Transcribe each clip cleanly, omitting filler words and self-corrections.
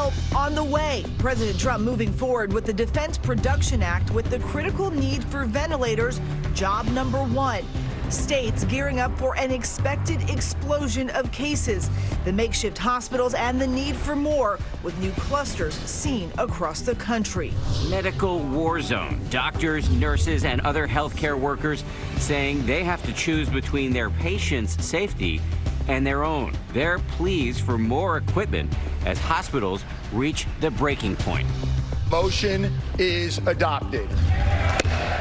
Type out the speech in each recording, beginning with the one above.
help on the way. President Trump moving forward with the Defense Production Act with the critical need for ventilators, job number one. States gearing up for an expected explosion of cases, the makeshift hospitals and the need for more with new clusters seen across the country. Medical war zone. Doctors, nurses, and other healthcare workers saying they have to choose between their patients' safety and their own. Their pleas for more equipment as hospitals reach the breaking point. Motion is adopted.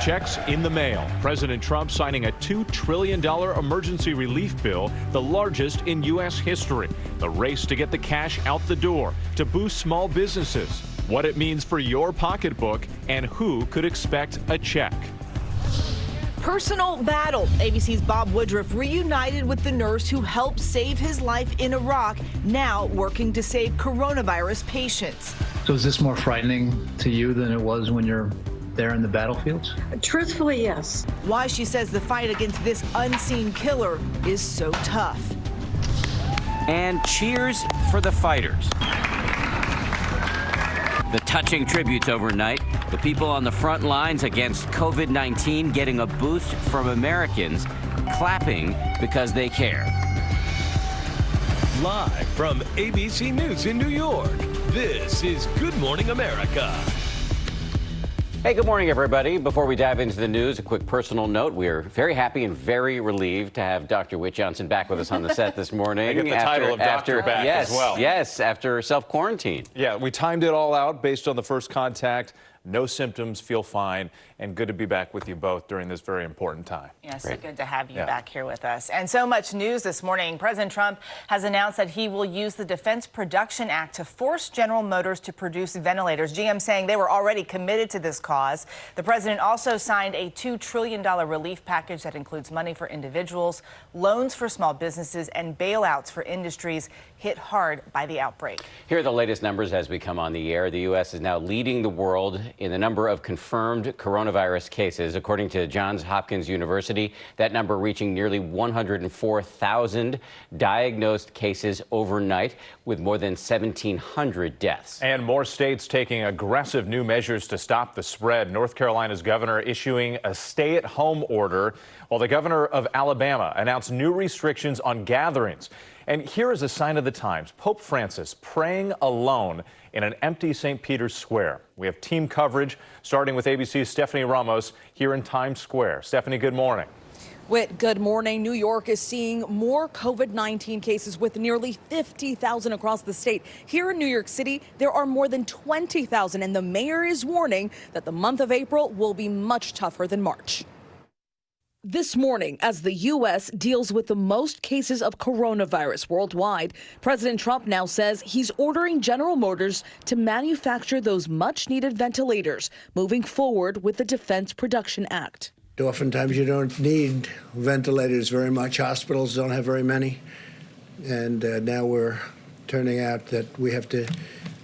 Checks in the mail. President Trump signing a $2 trillion emergency relief bill, the largest in U.S. history. The race to get the cash out the door to boost small businesses. What it means for your pocketbook and who could expect a check. Personal battle. ABC's Bob Woodruff reunited with the nurse who helped save his life in Iraq, now working to save coronavirus patients. So is this more frightening to you than it was when you're there in the battlefields? Truthfully, yes. Why she says the fight against this unseen killer is so tough. And cheers for the fighters. The touching tributes overnight. The people on the front lines against COVID-19 getting a boost from Americans, clapping because they care. Live from ABC News in New York, this is Good Morning America. Hey, good morning, everybody. Before we dive into the news, a quick personal note. We are very happy and very relieved to have Dr. Whit Johnson back with us on the set this morning. I get the title of doctor back as well. Yes, after self-quarantine. Yeah, we timed it all out based on the first contact. No symptoms, feel fine, and good to be back with you both during this very important time. Yes, so good to have you back here with us. And so much news this morning. President Trump has announced that he will use the Defense Production Act to force General Motors to produce ventilators. GM saying they were already committed to this cause. The president also signed a $2 trillion relief package that includes money for individuals, loans for small businesses, and bailouts for industries hit hard by the outbreak. Here are the latest numbers as we come on the air. The U.S. is now leading the world in the number of confirmed coronavirus cases. According to Johns Hopkins University, that number reaching nearly 104,000 diagnosed cases overnight, with more than 1,700 deaths. And more states taking aggressive new measures to stop the spread. North Carolina's governor issuing a stay-at-home order, while the governor of Alabama announced new restrictions on gatherings. And here is a sign of the times. Pope Francis praying alone in an empty St. Peter's Square. We have team coverage, starting with ABC's Stephanie Ramos here in Times Square. Stephanie, good morning. Whit, good morning. New York is seeing more COVID-19 cases with nearly 50,000 across the state. Here in New York City, there are more than 20,000, and the mayor is warning that the month of April will be much tougher than March. This morning, as the U.S. deals with the most cases of coronavirus worldwide, President Trump now says he's ordering General Motors to manufacture those much-needed ventilators, moving forward with the Defense Production Act. Oftentimes, you don't need ventilators very much. Hospitals don't have very many. And now we're turning out that we have to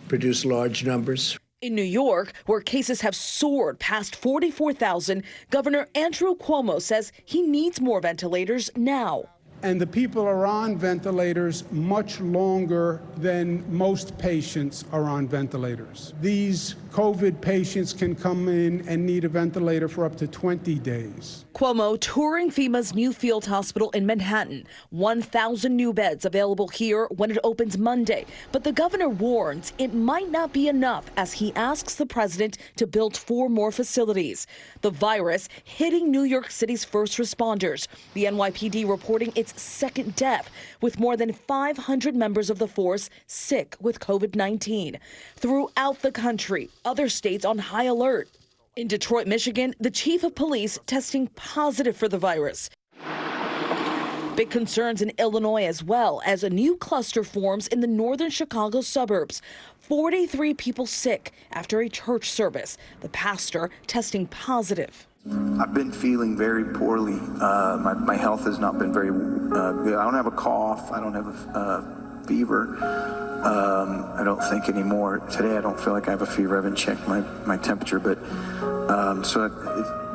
produce large numbers. In New York, where cases have soared past 44,000, Governor Andrew Cuomo says he needs more ventilators now. And the people are on ventilators much longer than most patients are on ventilators. These COVID patients can come in and need a ventilator for up to 20 days. Cuomo touring FEMA's new field hospital in Manhattan. 1,000 new beds available here when it opens Monday. But the governor warns it might not be enough as he asks the president to build 4 more facilities. The virus hitting New York City's first responders. The NYPD reporting its second death, with more than 500 members of the force sick with COVID-19. Throughout the country, other states on high alert. In Detroit, Michigan, the chief of police testing positive for the virus. Big concerns in Illinois as well, as a new cluster forms in the northern Chicago suburbs. 43 people sick after a church service. The pastor testing positive. I've been feeling very poorly. My health has not been very good. I don't have a cough. I don't have a fever. I don't think anymore. Today I don't feel like I have a fever. I haven't checked my temperature, but so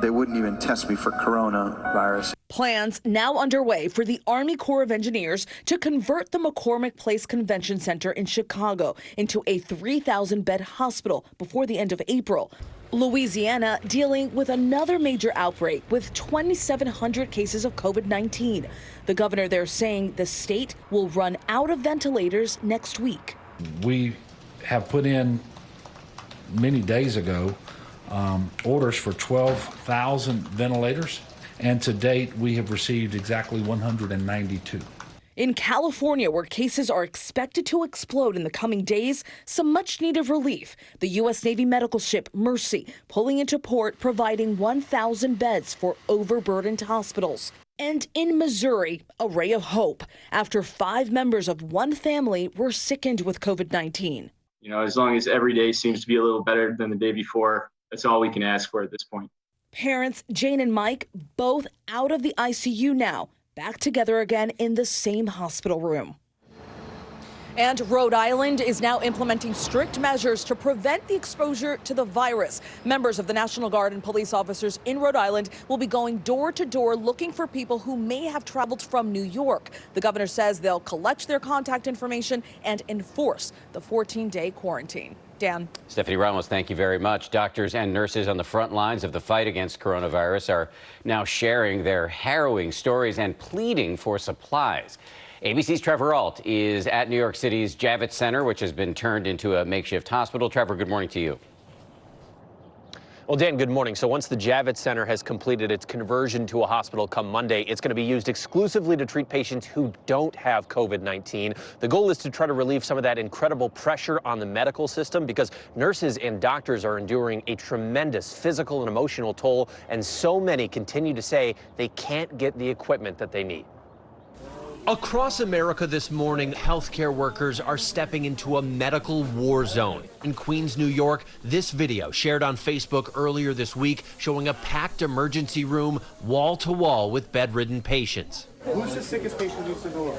they wouldn't even test me for coronavirus. Plans now underway for the Army Corps of Engineers to convert the McCormick Place Convention Center in Chicago into a 3,000-bed hospital before the end of April. Louisiana dealing with another major outbreak with 2,700 cases of COVID-19. The governor there saying the state will run out of ventilators next week. We have put in many days ago orders for 12,000 ventilators, and to date we have received exactly 192. In California, where cases are expected to explode in the coming days, some much-needed relief. The U.S. Navy medical ship Mercy pulling into port, providing 1,000 beds for overburdened hospitals. And in Missouri, a ray of hope after 5 members of one family were sickened with COVID-19. You know, as long as every day seems to be a little better than the day before, that's all we can ask for at this point. Parents Jane and Mike, both out of the ICU now, back together again in the same hospital room. And Rhode Island is now implementing strict measures to prevent the exposure to the virus. Members of the National Guard and police officers in Rhode Island will be going door to door looking for people who may have traveled from New York. The governor says they'll collect their contact information and enforce the 14-day quarantine. Dan. Stephanie Ramos, thank you very much. Doctors and nurses on the front lines of the fight against coronavirus are now sharing their harrowing stories and pleading for supplies. ABC's Trevor Ault is at New York City's Javits Center, which has been turned into a makeshift hospital. Trevor, good morning to you. Well, Dan, good morning. So once the Javits Center has completed its conversion to a hospital come Monday, it's going to be used exclusively to treat patients who don't have COVID-19. The goal is to try to relieve some of that incredible pressure on the medical system because nurses and doctors are enduring a tremendous physical and emotional toll, and so many continue to say they can't get the equipment that they need. Across America this morning, healthcare workers are stepping into a medical war zone. In Queens, New York, this video shared on Facebook earlier this week showing a packed emergency room wall to wall with bedridden patients. Who's the sickest patient who's the door?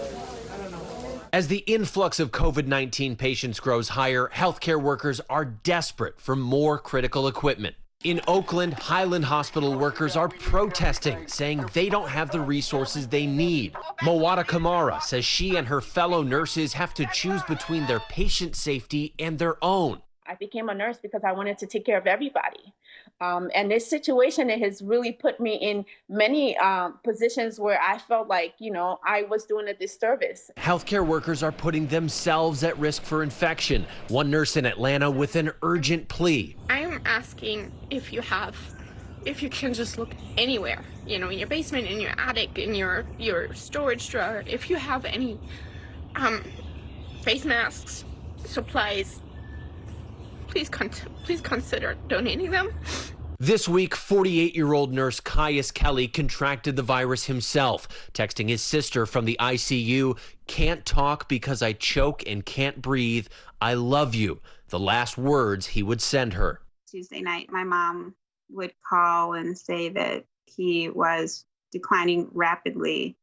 As the influx of COVID-19 patients grows higher, healthcare workers are desperate for more critical equipment. In Oakland, Highland Hospital workers are protesting, saying they don't have the resources they need. Mawada Kamara says she and her fellow nurses have to choose between their patient safety and their own. I became a nurse because I wanted to take care of everybody. And this situation, it has really put me in many positions where I felt like, I was doing a disservice. Healthcare workers are putting themselves at risk for infection. One nurse in Atlanta with an urgent plea. I am asking if you can just look anywhere, in your basement, in your attic, in your storage drawer, if you have any face masks, supplies, please consider donating them. This week, 48-year-old nurse Caius Kelly contracted the virus himself, texting his sister from the ICU, "Can't talk because I choke and can't breathe. I love you." The last words he would send her. Tuesday night, my mom would call and say that he was declining rapidly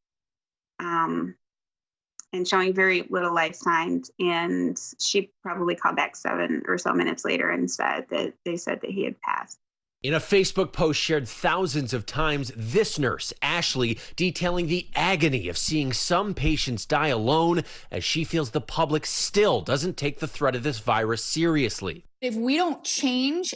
and showing very little life signs. And she probably called back 7 or so minutes later and said that he had passed. In a Facebook post shared thousands of times, this nurse, Ashley, detailing the agony of seeing some patients die alone as she feels the public still doesn't take the threat of this virus seriously. If we don't change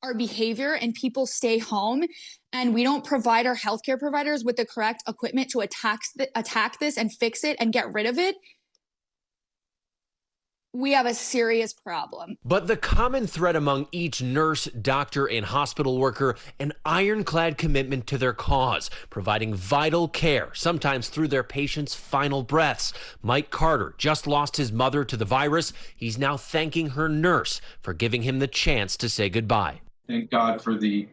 our behavior and people stay home and we don't provide our healthcare providers with the correct equipment to attack this and fix it and get rid of it, we have a serious problem. But the common thread among each nurse, doctor, and hospital worker, an ironclad commitment to their cause, providing vital care, sometimes through their patients' final breaths. Mike Carter just lost his mother to the virus. He's now thanking her nurse for giving him the chance to say goodbye. Thank God for the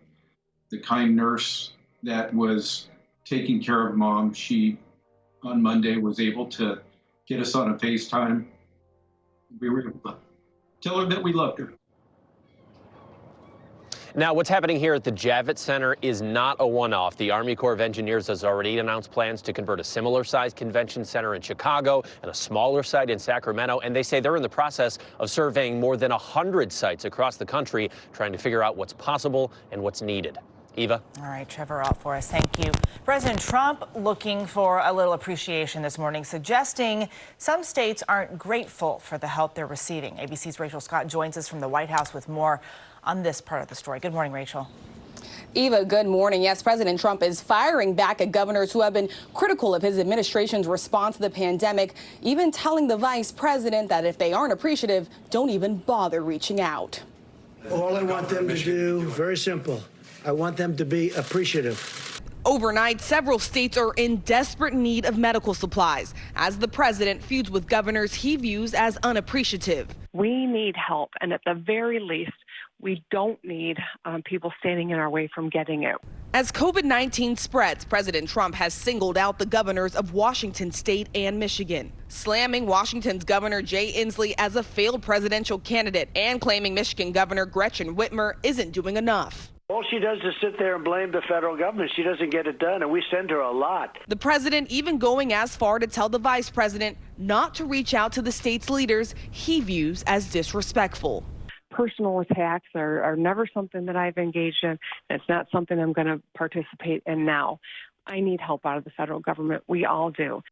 kind nurse that was taking care of Mom. She, on Monday, was able to get us on a FaceTime. We were able to tell her that we loved her. Now, what's happening here at the Javits Center is not a one-off. The Army Corps of Engineers has already announced plans to convert a similar-sized convention center in Chicago and a smaller site in Sacramento, and they say they're in the process of surveying more than 100 sites across the country, trying to figure out what's possible and what's needed. Eva. All right, Trevor, out for us. Thank you. President Trump looking for a little appreciation this morning, suggesting some states aren't grateful for the help they're receiving. ABC's Rachel Scott joins us from the White House with more on this part of the story. Good morning, Rachel. Eva, good morning. Yes, President Trump is firing back at governors who have been critical of his administration's response to the pandemic, even telling the vice president that if they aren't appreciative, don't even bother reaching out. All I want them to do, very simple, I want them to be appreciative. Overnight, several states are in desperate need of medical supplies as the president feuds with governors he views as unappreciative. We need help, and at the very least, we don't need people standing in our way from getting it. As COVID-19 spreads, President Trump has singled out the governors of Washington State and Michigan, slamming Washington's Governor Jay Inslee as a failed presidential candidate and claiming Michigan Governor Gretchen Whitmer isn't doing enough. All she does is sit there and blame the federal government. She doesn't get it done, and we send her a lot. The president even going as far to tell the vice president not to reach out to the state's leaders he views as disrespectful. Personal attacks are never something that I've engaged in. It's not something I'm going to participate in now. I need help out of the federal government. We all do.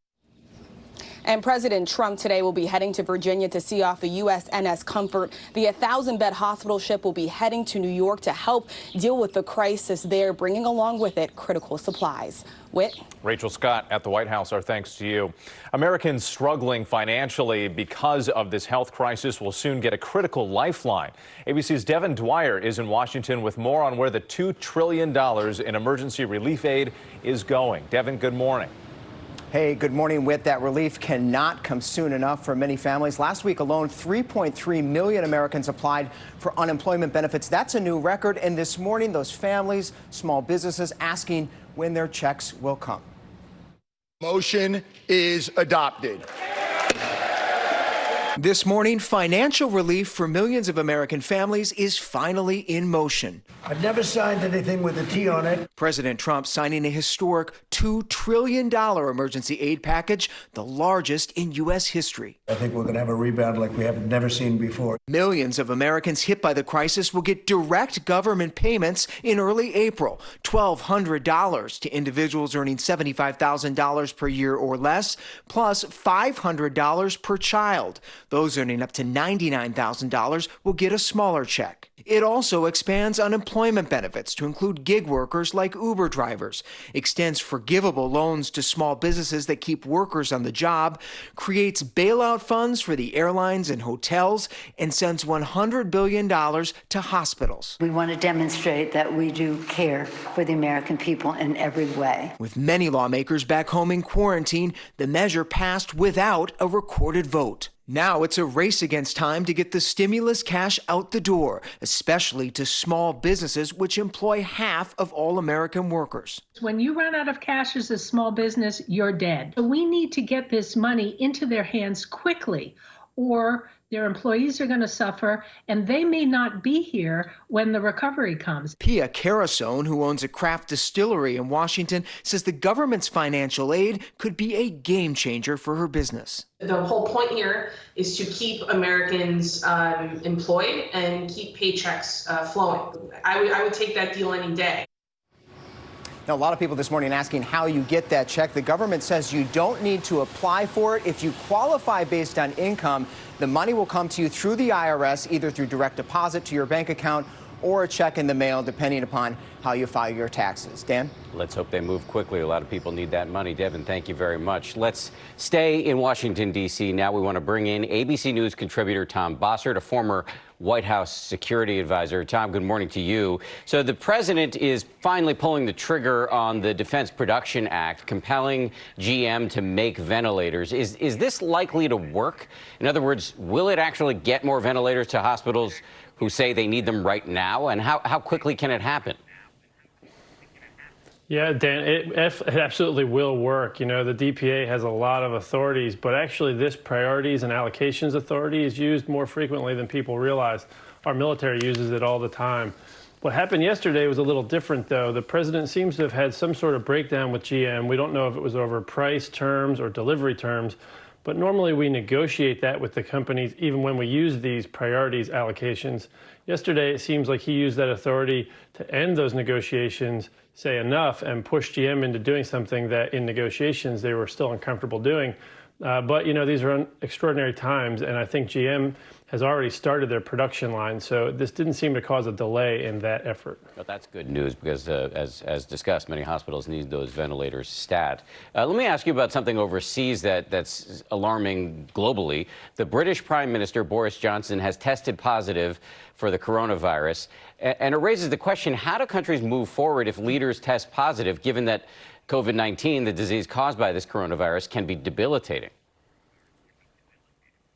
And President Trump today will be heading to Virginia to see off the USNS Comfort. The 1,000-bed hospital ship will be heading to New York to help deal with the crisis there, bringing along with it critical supplies. Whit? Rachel Scott at the White House, our thanks to you. Americans struggling financially because of this health crisis will soon get a critical lifeline. ABC's Devin Dwyer is in Washington with more on where the $2 trillion in emergency relief aid is going. Devin, good morning. Hey, good morning. Whit, that relief cannot come soon enough for many families. Last week alone, 3.3 million Americans applied for unemployment benefits. That's a new record. And this morning, those families, small businesses asking when their checks will come. Motion is adopted. This morning, financial relief for millions of American families is finally in motion. I've never signed anything with a T on it. President Trump signing a historic $2 trillion emergency aid package, the largest in U.S. history. I think we're going to have a rebound like we have never seen before. Millions of Americans hit by the crisis will get direct government payments in early April. $1,200 to individuals earning $75,000 per year or less, plus $500 per child. Those earning up to $99,000 will get a smaller check. It also expands unemployment benefits to include gig workers like Uber drivers, extends forgivable loans to small businesses that keep workers on the job, creates bailout funds for the airlines and hotels, and sends $100 billion to hospitals. We want to demonstrate that we do care for the American people in every way. With many lawmakers back home in quarantine, the measure passed without a recorded vote. Now it's a race against time to get the stimulus cash out the door, especially to small businesses, which employ half of all American workers. When you run out of cash as a small business, you're dead. So we need to get this money into their hands quickly, or their employees are going to suffer, and they may not be here when the recovery comes. Pia Carasone, who owns a craft distillery in Washington, says the government's financial aid could be a game changer for her business. The whole point here is to keep Americans employed and keep paychecks flowing. I would take that deal any day. Now, a lot of people this morning asking how you get that check. The government says you don't need to apply for it. If you qualify based on income, the money will come to you through the IRS, either through direct deposit to your bank account or a check in the mail, depending upon how you file your taxes. Dan? Let's hope they move quickly. A lot of people need that money. Devin, thank you very much. Let's stay in Washington, D.C. Now we want to bring in ABC News contributor Tom Bossert, a former White House security advisor. Tom, good morning to you. So the president is finally pulling the trigger on the Defense Production Act, compelling GM to make ventilators. Is this likely to work? In other words, will it actually get more ventilators to hospitals who say they need them right now? And how quickly can it happen? Yeah, Dan, it absolutely will work. You know, the DPA has a lot of authorities, but actually this priorities and allocations authority is used more frequently than people realize. Our military uses it all the time. What happened yesterday was a little different, though. The president seems to have had some sort of breakdown with GM. We don't know if it was over price terms or delivery terms, But normally we negotiate that with the companies even when we use these priorities allocations. Yesterday, it seems like he used that authority to end those negotiations, say enough, and push GM into doing something that in negotiations they were still uncomfortable doing. But, you know, these are extraordinary times, and I think GM has already started their production line, so this didn't seem to cause a delay in that effort. But that's good news because, as discussed, many hospitals need those ventilators stat. Let me ask you about something overseas that's alarming globally. The British Prime Minister, Boris Johnson, has tested positive for the coronavirus, and it raises the question, how do countries move forward if leaders test positive, given that COVID-19, the disease caused by this coronavirus, can be debilitating?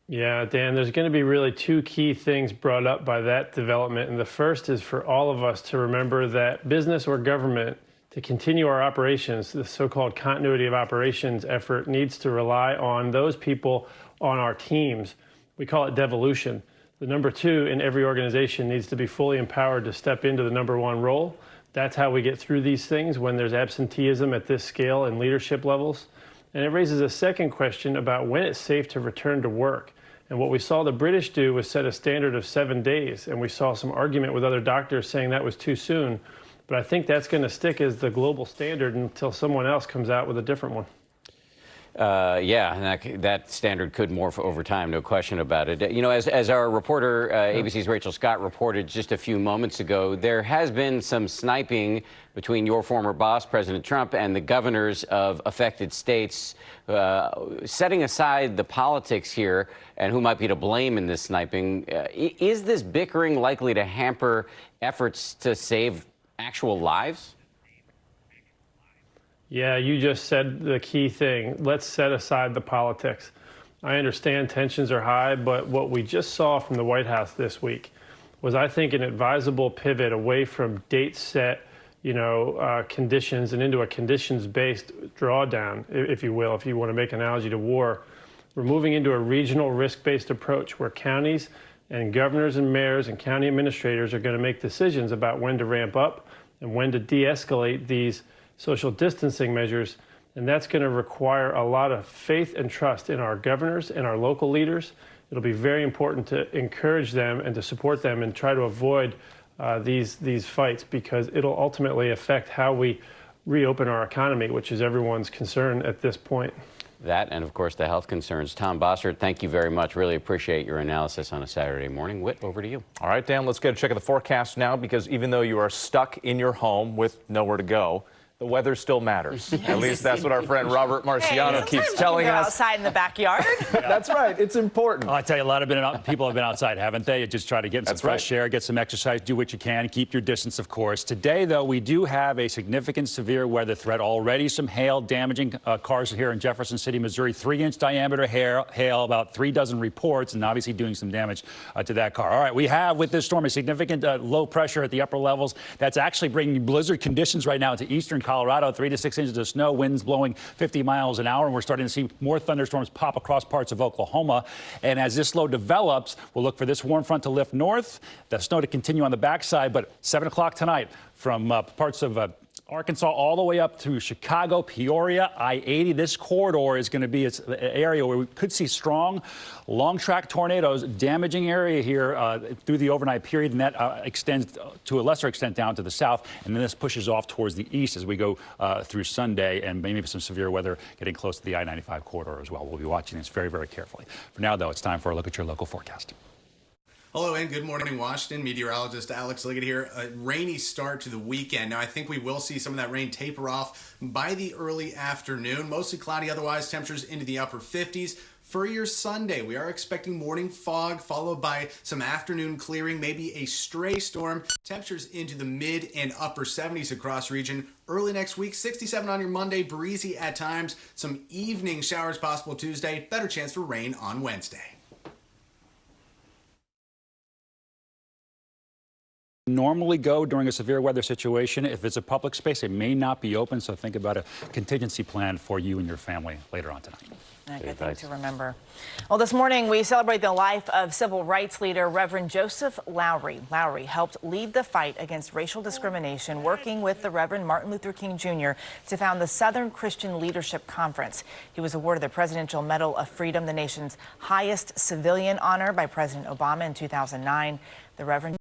Yeah, Dan, there's going to be really two key things brought up by that development. And the first is for all of us to remember that business or government, to continue our operations, the so-called continuity of operations effort, needs to rely on those people on our teams. We call it devolution. The number two in every organization needs to be fully empowered to step into the number one role. That's how we get through these things when there's absenteeism at this scale and leadership levels. And it raises a second question about when it's safe to return to work. And what we saw the British do was set a standard of 7 days. And we saw some argument with other doctors saying that was too soon. But I think that's going to stick as the global standard until someone else comes out with a different one. Yeah, and that standard could morph over time, no question about it. You know, as our reporter, ABC's Rachel Scott, reported just a few moments ago, there has been some sniping between your former boss, President Trump, and the governors of affected states. Setting aside the politics here and who might be to blame in this sniping, is this bickering likely to hamper efforts to save actual lives? Yeah, you just said the key thing. Let's set aside the politics. I understand tensions are high, but what we just saw from the White House this week was, I think, an advisable pivot away from date-set, conditions and into a conditions-based drawdown, if you will, if you want to make an analogy to war. We're moving into a regional risk-based approach where counties and governors and mayors and county administrators are going to make decisions about when to ramp up and when to de-escalate these social distancing measures, and that's going to require a lot of faith and trust in our governors and our local leaders. It'll be very important to encourage them and to support them and try to avoid these fights, because it'll ultimately affect how we reopen our economy, which is everyone's concern at this point. That and, of course, the health concerns. Tom Bossert, thank you very much. Really appreciate your analysis on a Saturday morning. Whit, over to you. All right, Dan, let's get a check of the forecast now, because even though you are stuck in your home with nowhere to go, the weather still matters. At least that's what our friend Robert Marciano keeps telling us. Outside in the backyard. That's right. It's important. I tell you, a lot of people have been outside, haven't they? Just try to get some fresh air, get some exercise, do what you can, keep your distance, of course. Today, though, we do have a significant severe weather threat already. Some hail damaging cars here in Jefferson City, Missouri. 3-inch diameter hail, about 3 dozen reports, and obviously doing some damage to that car. All right, we have with this storm a significant low pressure at the upper levels. That's actually bringing blizzard conditions right now to eastern Colorado. 3 to 6 inches of snow, winds blowing 50 miles an hour, and we're starting to see more thunderstorms pop across parts of Oklahoma. And as this low develops, we'll look for this warm front to lift north, the snow to continue on the backside. But 7 o'clock tonight, from parts of Arkansas all the way up to Chicago, Peoria, I-80. This corridor is going to be an area where we could see strong, long-track tornadoes, damaging area here through the overnight period, and that extends to a lesser extent down to the south, and then this pushes off towards the east as we go through Sunday, and maybe some severe weather getting close to the I-95 corridor as well. We'll be watching this very, very carefully. For now, though, it's time for a look at your local forecast. Hello and good morning, Washington. Meteorologist Alex Liggett here. A rainy start to the weekend. Now, I think we will see some of that rain taper off by the early afternoon. Mostly cloudy otherwise, temperatures into the upper 50s. For your Sunday, we are expecting morning fog followed by some afternoon clearing, maybe a stray storm. Temperatures into the mid and upper 70s across region. Early next week, 67 on your Monday, breezy at times. Some evening showers possible Tuesday. Better chance for rain on Wednesday. normally go during a severe weather situation. If it's a public space, it may not be open, so think about a contingency plan for you and your family later on tonight. A good thing to remember. Well, this morning we celebrate the life of civil rights leader Reverend Joseph Lowry. Lowry helped lead the fight against racial discrimination, working with the Reverend Martin Luther King Jr. to found the Southern Christian Leadership Conference. He was awarded the Presidential Medal of Freedom, the nation's highest civilian honor, by President Obama in 2009. The Reverend